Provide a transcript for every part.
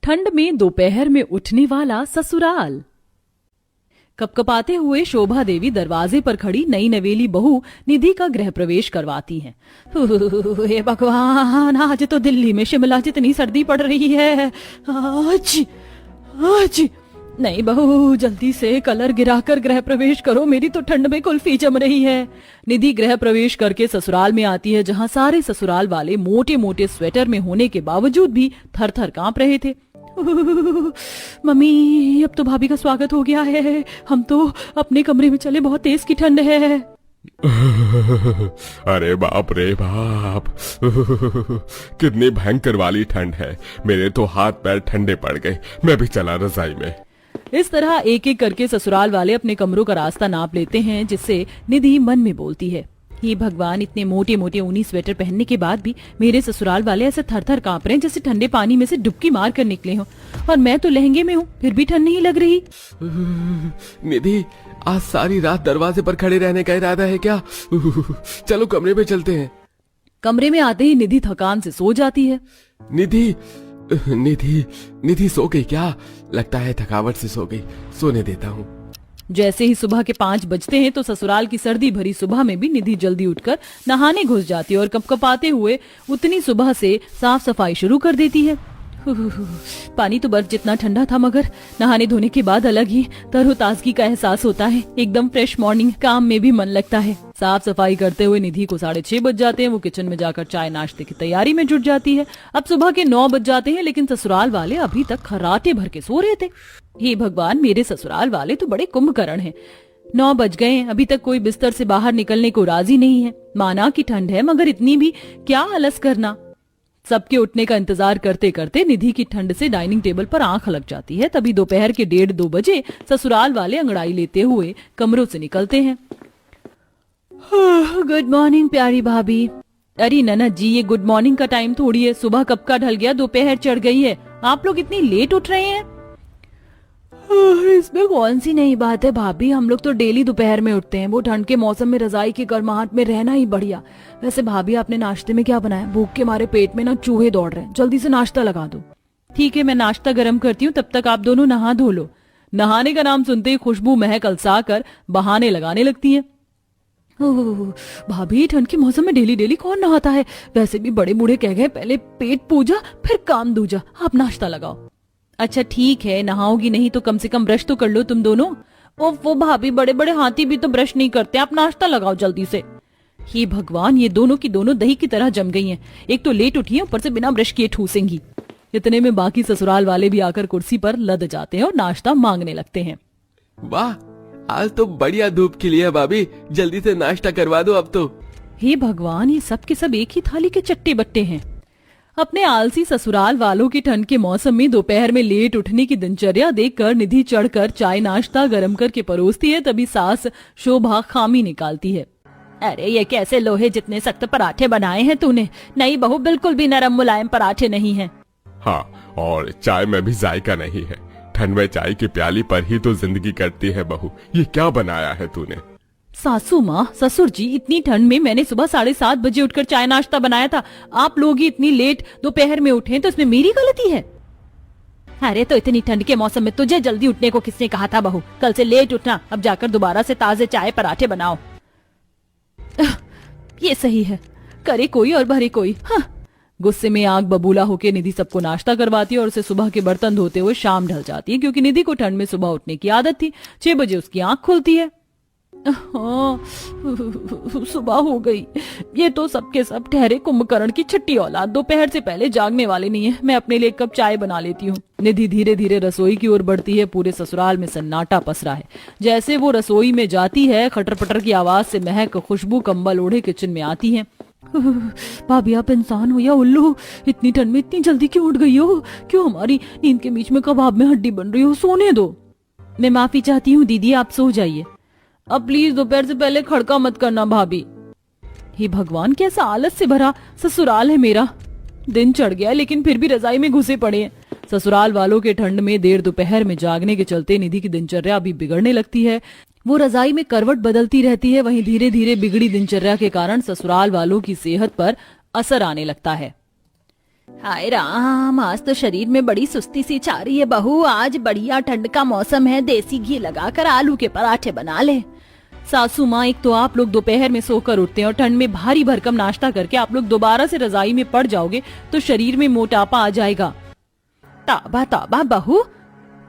ठंड में दोपहर में उठने वाला ससुराल। कपकपाते हुए शोभा देवी दरवाजे पर खड़ी नई नवेली बहू निधि का गृह प्रवेश करवाती हैं। हे भगवान, आज तो दिल्ली में शिमला जितनी सर्दी पड़ रही है। आज आज नहीं बहू, जल्दी से कलर गिराकर गृह प्रवेश करो, मेरी तो ठंड में कुल्फी जम रही है। निधि गृह प्रवेश करके ससुराल में आती है, जहां सारे ससुराल वाले मोटे मोटे स्वेटर में होने के बावजूद भी थर थर कांप रहे थे। मम्मी, अब तो भाभी का स्वागत हो गया है, हम तो अपने कमरे में चले, बहुत तेज की ठंड है। अरे बाप रे बाप, कितनी भयंकर वाली ठंड है, मेरे तो हाथ पैर ठंडे पड़ गए, मैं भी चला रजाई में। इस तरह एक एक करके ससुराल वाले अपने कमरों का रास्ता नाप लेते हैं, जिससे निधि मन में बोलती है, हे भगवान, इतने मोटे मोटे ऊनी स्वेटर पहनने के बाद भी मेरे ससुराल वाले ऐसे थर थर कांप रहे हैं जैसे ठंडे पानी में से डुबकी मार कर निकले हों, और मैं तो लहंगे में हूँ, फिर भी ठंड नहीं लग रही। निधि, आज सारी रात दरवाजे पर खड़े रहने का इरादा है क्या? चलो कमरे में चलते हैं। कमरे में आते ही निधि थकान से सो जाती है। निधि निधि निधि सो गई क्या? लगता है थकावट से सो गई, सोने देता हूँ। जैसे ही सुबह के 5 बजते हैं तो ससुराल की सर्दी भरी सुबह में भी निधि जल्दी उठकर नहाने घुस जाती है और कपकपाते हुए उतनी सुबह से साफ सफाई शुरू कर देती है। पानी तो बर्फ जितना ठंडा था, मगर नहाने धोने के बाद अलग ही तरोताजगी का एहसास होता है। एकदम फ्रेश मॉर्निंग, काम में भी मन लगता है। साफ सफाई करते हुए निधि को 6:30 बज जाते हैं। वो किचन में जाकर चाय नाश्ते की तैयारी में जुट जाती है। अब सुबह के 9 बज जाते हैं, लेकिन ससुराल वाले अभी तक खर्राटे भर के सो रहे थे। हे भगवान, मेरे ससुराल वाले तो बड़े कुंभकर्ण हैं। 9 बज गए, अभी तक कोई बिस्तर से बाहर निकलने को राजी नहीं है। माना कि ठंड है, मगर इतनी भी क्या आलस करना। सबके उठने का इंतजार करते करते निधि की ठंड से डाइनिंग टेबल पर आंख लग जाती है। तभी दोपहर के 1:30-2 बजे ससुराल वाले अंगड़ाई लेते हुए कमरों से निकलते हैं। गुड मॉर्निंग प्यारी भाभी। अरे ननद जी, ये गुड मॉर्निंग का टाइम थोड़ी है, सुबह कब का ढल गया, दोपहर चढ़ गई है, आप लोग इतनी लेट उठ रहे हैं। इसमें कौन सी नई बात है भाभी, हम लोग तो डेली दोपहर में उठते हैं। वो ठंड के मौसम में रजाई की गर्माहट में रहना ही बढ़िया। वैसे भाभी, आपने नाश्ते में क्या बनाया? भूख के मारे पेट में ना चूहे दौड़ रहे हैं, जल्दी से नाश्ता लगा दो। ठीक है, मैं नाश्ता गर्म करती हूँ, तब तक आप दोनों नहा धो लो। नहाने का नाम सुनते ही खुशबू महक अलसा कर बहाने लगाने लगती है। भाभी, ठंड के मौसम में डेली डेली कौन नहाता है? वैसे भी बड़े बूढ़े कह गए, पहले पेट पूजा फिर काम दूजा, आप नाश्ता लगाओ। अच्छा ठीक है, नहाओगी नहीं तो कम से कम ब्रश तो कर लो तुम दोनों। वो भाभी, बड़े बड़े हाथी भी तो ब्रश नहीं करते, आप नाश्ता लगाओ जल्दी से। हे भगवान, ये दोनों की दोनों दही की तरह जम गई हैं। एक तो लेट उठी है, ऊपर से बिना ब्रश किए ठूसेंगी। इतने में बाकी ससुराल वाले भी आकर कुर्सी पर लद जाते हैं और नाश्ता मांगने लगते हैं। वाह, आज तो बढ़िया धूप खिली है भाभी, जल्दी से नाश्ता करवा दो अब तो। हे भगवान, ये सब के सब एक ही थाली के चट्टे बट्टे हैं। अपने आलसी ससुराल वालों की ठंड के मौसम में दोपहर में लेट उठने की दिनचर्या देखकर निधि चढ़कर चाय नाश्ता गरम करके परोसती है। तभी सास शोभा खामी निकालती है। अरे ये कैसे लोहे जितने सख्त पराठे बनाए हैं तूने? नहीं बहू, बिल्कुल भी नरम मुलायम पराठे नहीं हैं। हाँ, और चाय में भी जायका नहीं है। ठंड में चाय की प्याली पर ही तो जिंदगी कटती है बहू। ये क्या बनाया है तूने? सासू माँ, ससुर जी, इतनी ठंड में मैंने सुबह 7:30 बजे उठकर चाय नाश्ता बनाया था। आप लोग ही इतनी लेट दोपहर में उठे, तो इसमें मेरी गलती है? अरे तो इतनी ठंड के मौसम में तुझे जल्दी उठने को किसने कहा था बहू? कल से लेट उठना, अब जाकर दोबारा से ताजे चाय पराठे बनाओ। ये सही है, करे कोई और भरे कोई। हाँ। गुस्से में आग बबूला होकर निधि सबको नाश्ता करवाती है और उसे सुबह के बर्तन धोते हुए शाम ढल जाती है, क्योंकि निधि को ठंड में सुबह उठने की आदत थी। 6 बजे उसकी आंख खुलती है। सुबह हो गई। ये तो सबके सब ठहरे कुंभकर्ण की छठी औलाद, दोपहर से पहले जागने वाले नहीं है। मैं अपने लिए एक कप चाय बना लेती हूँ। निधि धीरे धीरे रसोई की ओर बढ़ती है। पूरे ससुराल में सन्नाटा पसरा है। जैसे वो रसोई में जाती है, खटर पटर की आवाज से महक खुशबू कंबल ओढ़े किचन में आती है। भाभी, आप इंसान हो या उल्लू? इतनी ठंड में इतनी जल्दी क्यों उठ गई हो? क्यों हमारी नींद के बीच में कबाब में हड्डी बन रही हो? सोने दो। मैं माफी चाहती हूँ दीदी, आप सो जाइए। अब प्लीज दोपहर से पहले खड़का मत करना भाभी। हे भगवान, कैसा आलस से भरा ससुराल है मेरा। दिन चढ़ गया लेकिन फिर भी रजाई में घुसे पड़े हैं। ससुराल वालों के ठंड में देर दोपहर में जागने के चलते निधि की दिनचर्या भी बिगड़ने लगती है। वो रजाई में करवट बदलती रहती है। वहीं धीरे धीरे बिगड़ी दिनचर्या के कारण ससुराल वालों की सेहत पर असर आने लगता है। हाय राम, आज तो शरीर में बड़ी सुस्ती सी छा रही है बहू। आज बढ़िया ठंड का मौसम है, देसी घी लगाकर आलू के पराठे बना ले। सासू माँ, एक तो आप लोग दोपहर में सोकर उठते हैं और ठंड में भारी भरकम नाश्ता करके आप लोग दोबारा से रजाई में पड़ जाओगे तो शरीर में मोटापा आ जाएगा। ताबा ताबा बहू,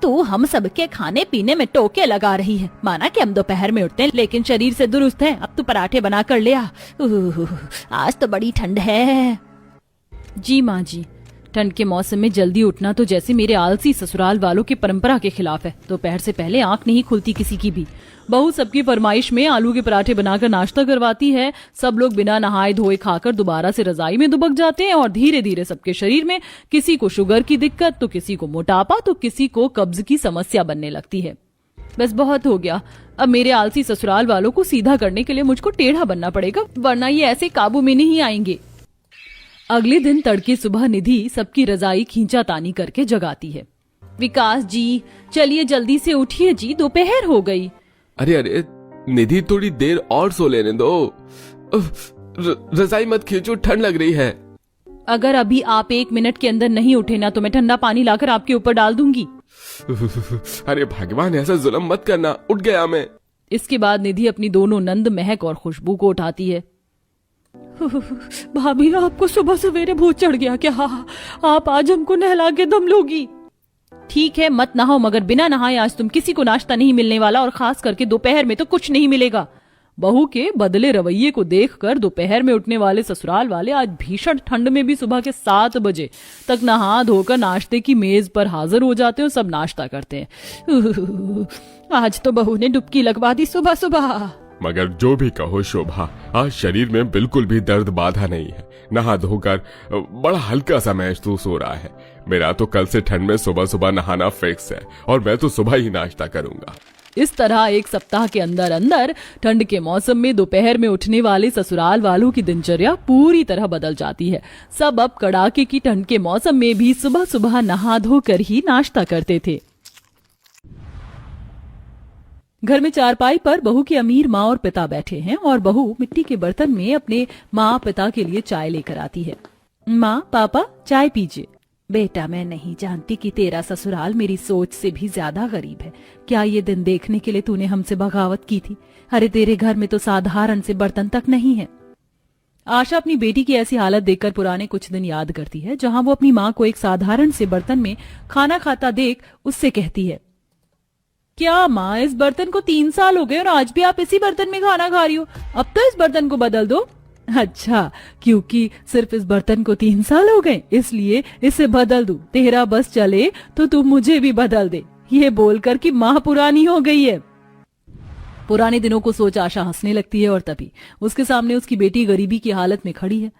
तू हम सबके खाने पीने में टोके लगा रही है। माना कि हम दोपहर में उठते हैं लेकिन शरीर से दुरुस्त है। अब तू पराठे बना कर ले आ। आज तो बड़ी ठंड है। जी माँ जी, ठंड के मौसम में जल्दी उठना तो जैसे मेरे आलसी ससुराल वालों की परंपरा के खिलाफ है। दोपहर से पहले आंख नहीं खुलती किसी की भी। बहू सबकी फरमाइश में आलू के पराठे बनाकर नाश्ता करवाती है। सब लोग बिना नहाए धोए खाकर दोबारा से रजाई में दुबक जाते हैं और धीरे धीरे सबके शरीर में किसी को शुगर की दिक्कत, तो किसी को मोटापा, तो किसी को कब्ज की समस्या बनने लगती है। बस बहुत हो गया। अब मेरे आलसी ससुराल वालों को सीधा करने के लिए मुझको टेढ़ा बनना पड़ेगा, वरना ये ऐसे काबू में नहीं आएंगे। अगले दिन तड़के सुबह निधि सबकी रजाई खींचातानी करके जगाती है। विकास जी, चलिए जल्दी से उठिए जी, दोपहर हो गई। अरे अरे निधि, थोड़ी देर और सो लेने दो। रजाई मत खींचो, ठंड लग रही है। अगर अभी आप 1 मिनट के अंदर नहीं उठे ना तो मैं ठंडा पानी लाकर आपके ऊपर डाल दूंगी। अरे भगवान, ऐसा जुल्म मत करना, उठ गया मैं। इसके बाद निधि अपनी दोनों नंद, महक और खुशबू को उठाती है। भाभी, आपको सुबह सवेरे भूत चढ़ गया क्या? आप आज हमको नहला के दम लोगी। ठीक है, मत नहाओ, मगर बिना नहाए आज तुम किसी को नाश्ता नहीं मिलने वाला, और खास करके दोपहर में तो कुछ नहीं मिलेगा। बहू के बदले रवैये को देखकर दोपहर में उठने वाले ससुराल वाले आज भीषण ठंड में भी सुबह के 7 बजे तक नहा धोकर नाश्ते की मेज पर हाजिर हो जाते हैं और सब नाश्ता करते हैं। आज तो बहू ने डुबकी लगवा दी सुबह सुबह। मगर जो भी कहो शोभा, आज शरीर में बिल्कुल भी दर्द बाधा नहीं है। नहा धोकर बड़ा हल्का सा महसूस हो रहा है। मेरा तो कल से ठंड में सुबह सुबह नहाना फिक्स है और मैं तो सुबह ही नाश्ता करूंगा। इस तरह एक सप्ताह के अंदर अंदर ठंड के मौसम में दोपहर में उठने वाले ससुराल वालों की दिनचर्या पूरी तरह बदल जाती है। सब अब कड़ाके की ठंड के मौसम में भी सुबह सुबह नहा धोकर ही नाश्ता करते थे। घर में चारपाई पर बहू की अमीर माँ और पिता बैठे हैं और बहू मिट्टी के बर्तन में अपने माँ पिता के लिए चाय लेकर आती है। माँ, पापा, चाय पीजिए। बेटा, मैं नहीं जानती कि तेरा ससुराल मेरी सोच से भी ज्यादा गरीब है। क्या ये दिन देखने के लिए तूने हमसे बगावत की थी? अरे तेरे घर में तो साधारण से बर्तन तक नहीं है। आशा अपनी बेटी की ऐसी हालत देखकर पुराने कुछ दिन याद करती है, जहां वो अपनी माँ को एक साधारण से बर्तन में खाना खाता देख उससे कहती है, क्या माँ, इस बर्तन को 3 साल हो गए और आज भी आप इसी बर्तन में खाना खा रही हो? अब तो इस बर्तन को बदल दो। अच्छा, क्योंकि सिर्फ इस बर्तन को 3 साल हो गए इसलिए इसे बदल दूं। तेरा बस चले तो तू मुझे भी बदल दे। ये बोलकर कि माँ पुरानी हो गई है। पुराने दिनों को सोच आशा हंसने लगती है और तभी उसके सामने उसकी बेटी गरीबी की हालत में खड़ी है।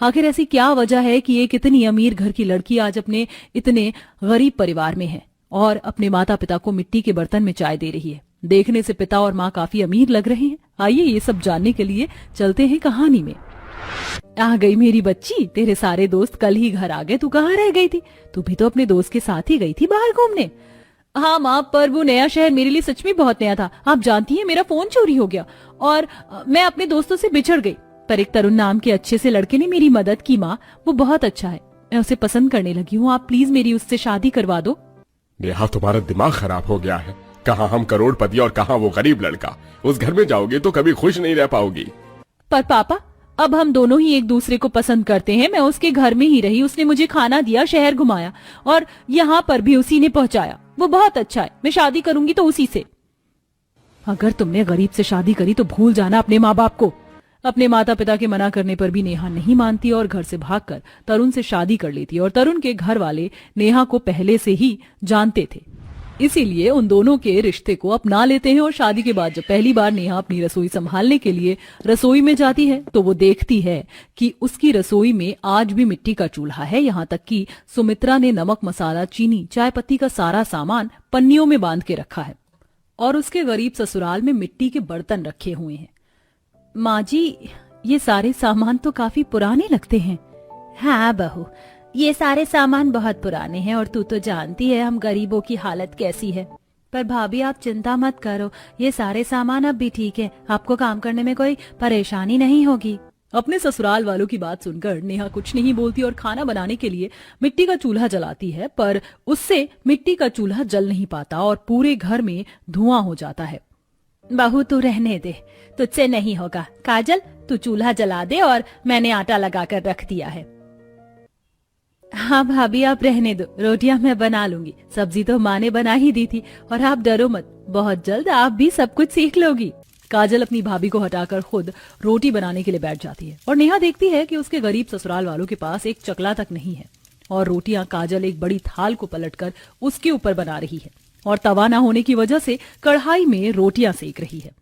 आखिर ऐसी क्या वजह है कि एक इतनी अमीर घर की लड़की आज अपने इतने गरीब परिवार में है और अपने माता पिता को मिट्टी के बर्तन में चाय दे रही है? देखने से पिता और माँ काफी अमीर लग रहे हैं। आइए ये सब जानने के लिए चलते हैं कहानी में। आ गई मेरी बच्ची, तेरे सारे दोस्त कल ही घर आ गए। तू कहाँ रह गई थी? तू भी तो अपने दोस्त के साथ ही गई थी बाहर घूमने। हाँ माँ, पर वो नया शहर मेरे लिए सच में बहुत नया था। आप जानती हैं, मेरा फोन चोरी हो गया और मैं अपने दोस्तों से बिछड़ गई। पर एक तरुण नाम के अच्छे से लड़के ने मेरी मदद की। माँ, वो बहुत अच्छा है, मैं उसे पसंद करने लगी हूँ। आप प्लीज मेरी उससे शादी करवा दो। नेहा, तुम्हारा दिमाग खराब हो गया है। कहाँ हम करोड़पति और कहाँ वो गरीब लड़का। उस घर में जाओगी तो कभी खुश नहीं रह पाओगी। पर पापा, अब हम दोनों ही एक दूसरे को पसंद करते हैं। मैं उसके घर में ही रही, उसने मुझे खाना दिया, शहर घुमाया और यहाँ पर भी उसी ने पहुंचाया। वो बहुत अच्छा है, मैं शादी करूंगी तो उसी से। अगर तुमने गरीब से शादी करी तो भूल जाना अपने माँ बाप को। अपने माता पिता के मना करने पर भी नेहा नहीं मानती और घर से भागकर तरुण से शादी कर लेती। और तरुण के घर वाले नेहा को पहले से ही जानते थे, इसीलिए उन दोनों के रिश्ते को अपना लेते हैं। और शादी के बाद जब पहली बार नेहा अपनी रसोई संभालने के लिए रसोई में जाती है तो वो देखती है कि उसकी रसोई में आज भी मिट्टी का चूल्हा है। यहाँ तक कि सुमित्रा ने नमक, मसाला, चीनी, चाय पत्ती का सारा सामान पन्नियों में बांध के रखा है और उसके गरीब ससुराल में मिट्टी के बर्तन रखे हुए हैं। माँ जी, ये सारे सामान तो काफी पुराने लगते हैं। हाँ बहू, ये सारे सामान बहुत पुराने हैं और तू तो जानती है हम गरीबों की हालत कैसी है। पर भाभी, आप चिंता मत करो, ये सारे सामान अब भी ठीक है। आपको काम करने में कोई परेशानी नहीं होगी। अपने ससुराल वालों की बात सुनकर नेहा कुछ नहीं बोलती और खाना बनाने के लिए मिट्टी का चूल्हा जलाती है, पर उससे मिट्टी का चूल्हा जल नहीं पाता और पूरे घर में धुआं हो जाता है। बहू तू रहने दे, तुझसे नहीं होगा। काजल तू चूल्हा जला दे और मैंने आटा लगाकर रख दिया है। हाँ भाभी आप रहने दो, रोटियां मैं बना लूंगी। सब्जी तो माँ ने बना ही दी थी और आप डरो मत, बहुत जल्द आप भी सब कुछ सीख लोगी। काजल अपनी भाभी को हटाकर खुद रोटी बनाने के लिए बैठ जाती है और नेहा देखती है कि उसके गरीब ससुराल वालों के पास एक चकला तक नहीं है और रोटियां काजल एक बड़ी थाल को पलटकर उसके ऊपर बना रही है और तवा ना होने की वजह से कढ़ाई में रोटियां सेक रही है।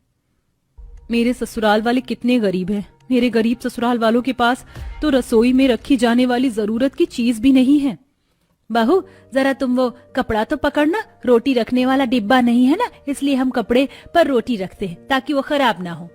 मेरे ससुराल वाले कितने गरीब हैं। मेरे गरीब ससुराल वालों के पास तो रसोई में रखी जाने वाली जरूरत की चीज भी नहीं है। बहू जरा तुम वो कपड़ा तो पकड़ना, रोटी रखने वाला डिब्बा नहीं है ना, इसलिए हम कपड़े पर रोटी रखते हैं ताकि वो खराब ना हो।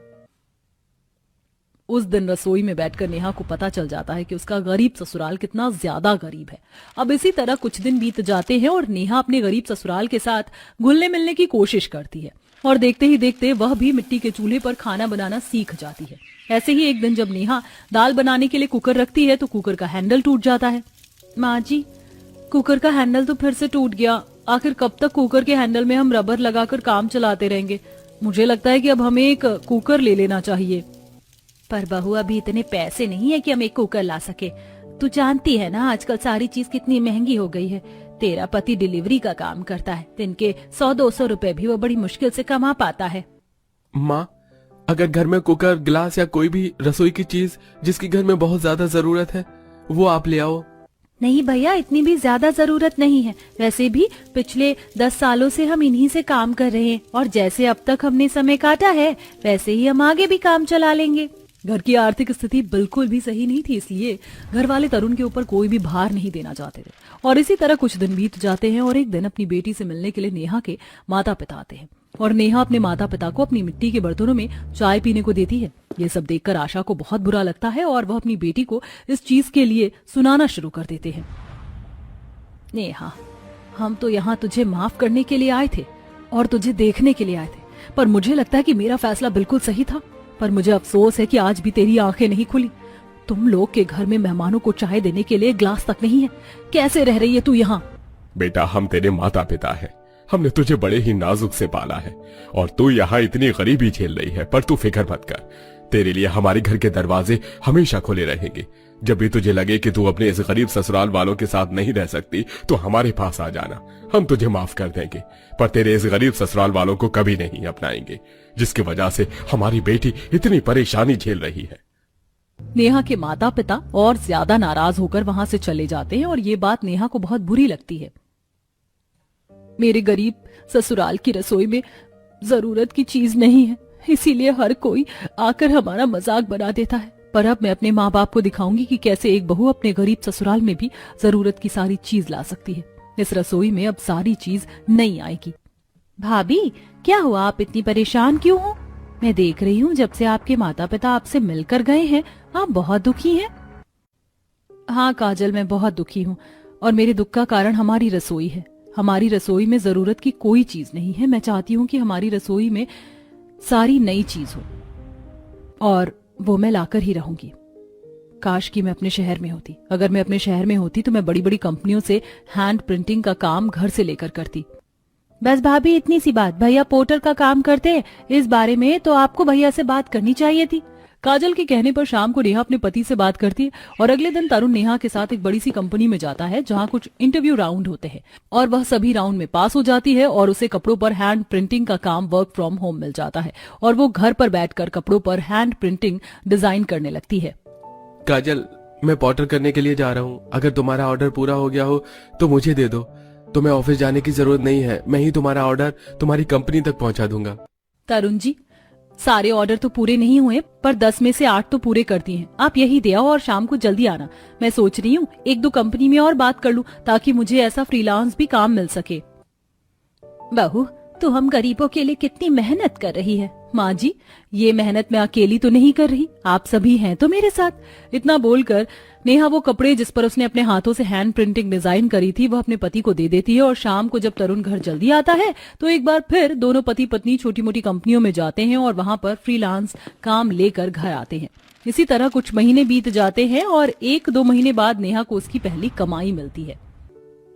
उस दिन रसोई में बैठकर नेहा को पता चल जाता है कि उसका गरीब ससुराल कितना ज्यादा गरीब है। अब इसी तरह कुछ दिन बीत जाते हैं और नेहा अपने गरीब ससुराल के साथ घुलने मिलने की कोशिश करती है और देखते ही देखते वह भी मिट्टी के चूल्हे पर खाना बनाना सीख जाती है। ऐसे ही एक दिन जब नेहा दाल बनाने के लिए कुकर रखती है तो कुकर का हैंडल टूट जाता है। माँ जी कुकर का हैंडल तो फिर से टूट गया। आखिर कब तक कुकर के हैंडल में हम रबर लगाकर काम चलाते रहेंगे? मुझे लगता है कि अब हमें एक कुकर ले लेना चाहिए। पर बहू अभी इतने पैसे नहीं है कि हम एक कुकर ला सके। तू जानती है ना आजकल सारी चीज कितनी महंगी हो गई है। तेरा पति डिलीवरी का काम करता है, दिन के 100-200 रुपए भी वो बड़ी मुश्किल से कमा पाता है। माँ अगर घर में कुकर, गिलास या कोई भी रसोई की चीज जिसकी घर में बहुत ज्यादा जरूरत है वो आप ले आओ। नहीं भैया इतनी भी ज्यादा जरूरत नहीं है। वैसे भी पिछले 10 सालों से हम इन्हीं से काम कर रहे हैं और जैसे अब तक हमने समय काटा है वैसे ही हम आगे भी काम चला लेंगे। घर की आर्थिक स्थिति बिल्कुल भी सही नहीं थी, इसलिए घर वाले तरुण के ऊपर कोई भी भार नहीं देना चाहते थे। और इसी तरह कुछ दिन बीत जाते हैं और एक दिन अपनी बेटी से मिलने के लिए नेहा के माता पिता आते हैं और नेहा अपने माता पिता को अपनी मिट्टी के बर्तनों में चाय पीने को देती है। ये सब देखकर आशा को बहुत बुरा लगता है और वह अपनी बेटी को इस चीज के लिए सुनाना शुरू कर देते हैं। नेहा हम तो यहाँ तुझे माफ करने के लिए आए थे और तुझे देखने के लिए आए थे, पर मुझे लगता है कि मेरा फैसला बिल्कुल सही था। पर मुझे अफसोस है कि आज भी तेरी आंखें नहीं खुली। तुम लोग के घर में मेहमानों को चाय देने के लिए ग्लास तक नहीं है। कैसे रह रही है तू यहाँ? बेटा हम तेरे माता पिता हैं, हमने तुझे बड़े ही नाजुक से पाला है और तू यहाँ इतनी गरीबी झेल रही है, पर तू फिक्र मत कर, तेरे लिए हमारे घर के दरवाजे हमेशा खुले रहेंगे। जब भी तुझे लगे कि तू अपने इस गरीब ससुराल वालों के साथ नहीं रह सकती तो हमारे पास आ जाना, हम तुझे माफ कर देंगे। पर तेरे इस गरीब ससुराल वालों को कभी नहीं अपनाएंगे जिसकी वजह से हमारी बेटी इतनी परेशानी झेल रही है। नेहा के माता पिता और ज्यादा नाराज होकर वहां से चले जाते हैं और ये बात नेहा को बहुत बुरी लगती है। मेरे गरीब ससुराल की रसोई में जरूरत की चीज नहीं है, इसीलिए हर कोई आकर हमारा मजाक बना देता है। पर अब मैं अपने माँ बाप को दिखाऊंगी कि कैसे एक बहू अपने गरीब ससुराल में भी जरूरत की सारी चीज ला सकती है। इस रसोई में अब सारी चीज नहीं आएगी। भाभी क्या हुआ, आप इतनी परेशान क्यों हो? मैं देख रही हूँ जब से आपके माता पिता आपसे मिलकर गए हैं आप बहुत दुखी हैं। हाँ काजल मैं बहुत दुखी हूँ और मेरे दुख का कारण हमारी रसोई है। हमारी रसोई में जरूरत की कोई चीज नहीं है। मैं चाहती हूँ कि हमारी रसोई में सारी नई चीज हो और वो मैं लाकर ही रहूंगी। काश कि मैं अपने शहर में होती। अगर मैं अपने शहर में होती तो मैं बड़ी बड़ी कंपनियों से हैंड प्रिंटिंग का काम घर से लेकर करती। बस भाभी इतनी सी बात, भैया पोर्टर का काम करते हैं, इस बारे में तो आपको भैया से बात करनी चाहिए थी। काजल के कहने पर शाम को नेहा अपने पति से बात करती है और अगले दिन तरुण नेहा के साथ एक बड़ी सी कंपनी में जाता है जहां कुछ इंटरव्यू राउंड होते हैं और वह सभी राउंड में पास हो जाती है और उसे कपड़ों पर हैंड प्रिंटिंग का काम वर्क फ्रॉम होम मिल जाता है और वो घर पर बैठकर कपड़ों पर हैंड प्रिंटिंग डिजाइन करने लगती है। काजल मैं पोर्टर करने के लिए जा रहा हूँ, अगर तुम्हारा ऑर्डर पूरा हो गया हो तो मुझे दे दो। तुम्हें ऑफिस जाने की जरूरत नहीं है, मैं ही तुम्हारा ऑर्डर तुम्हारी कंपनी तक पहुंचा दूंगा। तरुण जी सारे ऑर्डर तो पूरे नहीं हुए पर 10 में से 8 तो पूरे कर दिए हैं। आप यही दे आओ और शाम को जल्दी आना। मैं सोच रही हूँ 1-2 कंपनी में और बात कर लूं ताकि मुझे ऐसा फ्रीलांस भी काम मिल सके। बहू तो हम गरीबों के लिए कितनी मेहनत कर रही है। माँ जी ये मेहनत मैं अकेली तो नहीं कर रही, आप सभी हैं तो मेरे साथ। इतना बोलकर नेहा वो कपड़े जिस पर उसने अपने हाथों से हैंड प्रिंटिंग डिजाइन करी थी वह अपने पति को दे देती है और शाम को जब तरुण घर जल्दी आता है तो एक बार फिर दोनों पति पत्नी छोटी मोटी कंपनियों में जाते हैं और वहां पर फ्रीलांस काम लेकर घर आते हैं। इसी तरह कुछ महीने बीत जाते हैं और 1-2 महीने बाद नेहा को उसकी पहली कमाई मिलती है।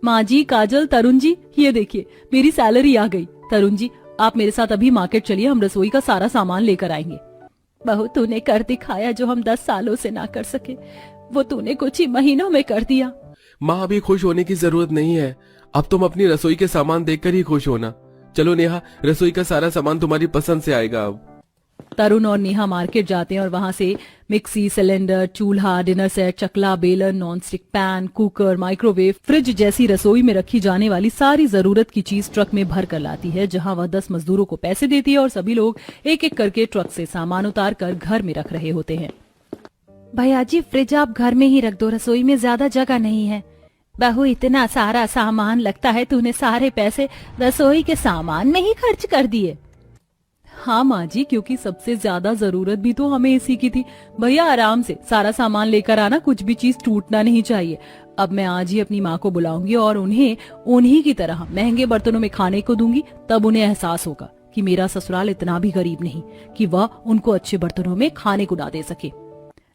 माँ जी, काजल, तरुण जी, ये देखिए मेरी सैलरी आ गई। तरुण जी, आप मेरे साथ अभी मार्केट चलिए, हम रसोई का सारा सामान लेकर आएंगे। बहू, तूने कर दिखाया जो हम 10 सालों से ना कर सके, वो तूने कुछ ही महीनों में कर दिया। माँ, अभी खुश होने की जरूरत नहीं है, अब तुम अपनी रसोई के सामान देखकर ही खुश होना। चलो नेहा, रसोई का सारा सामान तुम्हारी पसंद से आएगा अब। तरुण और नेहा मार्केट जाते हैं और वहां से मिक्सी, सिलेंडर, चूल्हा, डिनर सेट, चकला, बेलन, nonstick pan, cooker, microwave, fridge जैसी रसोई में रखी जाने वाली सारी जरूरत की चीज ट्रक में भर कर लाती है, जहां वह 10 मजदूरों को पैसे देती है और सभी लोग एक एक करके ट्रक से सामान उतार कर घर में रख रहे होते हैं। भैया जी, फ्रिज आप घर में ही रख दो, रसोई में ज्यादा जगह नहीं है। बहू, इतना सारा सामान, लगता है तूने सारे पैसे रसोई के सामान में ही खर्च कर दिए। हाँ माँ जी, क्योंकि सबसे ज्यादा जरूरत भी तो हमें इसी की थी। भैया आराम से सारा सामान लेकर आना, कुछ भी चीज टूटना नहीं चाहिए। अब मैं आज ही अपनी माँ को बुलाऊंगी और उन्हें उन्हीं की तरह महंगे बर्तनों में खाने को दूंगी, तब उन्हें एहसास होगा कि मेरा ससुराल इतना भी गरीब नहीं कि वह उनको अच्छे बर्तनों में खाने को ना दे सके।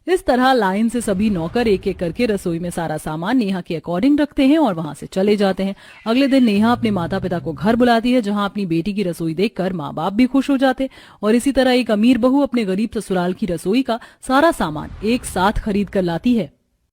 इस तरह लाइन से सभी नौकर एक एक करके रसोई में सारा सामान नेहा के अकॉर्डिंग रखते हैं और वहां से चले जाते हैं। अगले दिन नेहा अपने माता पिता को घर बुलाती है, जहां अपनी बेटी की रसोई देखकर माँ बाप भी खुश हो जाते और इसी तरह एक अमीर बहू अपने गरीब ससुराल की रसोई का सारा सामान एक साथ खरीद कर लाती है।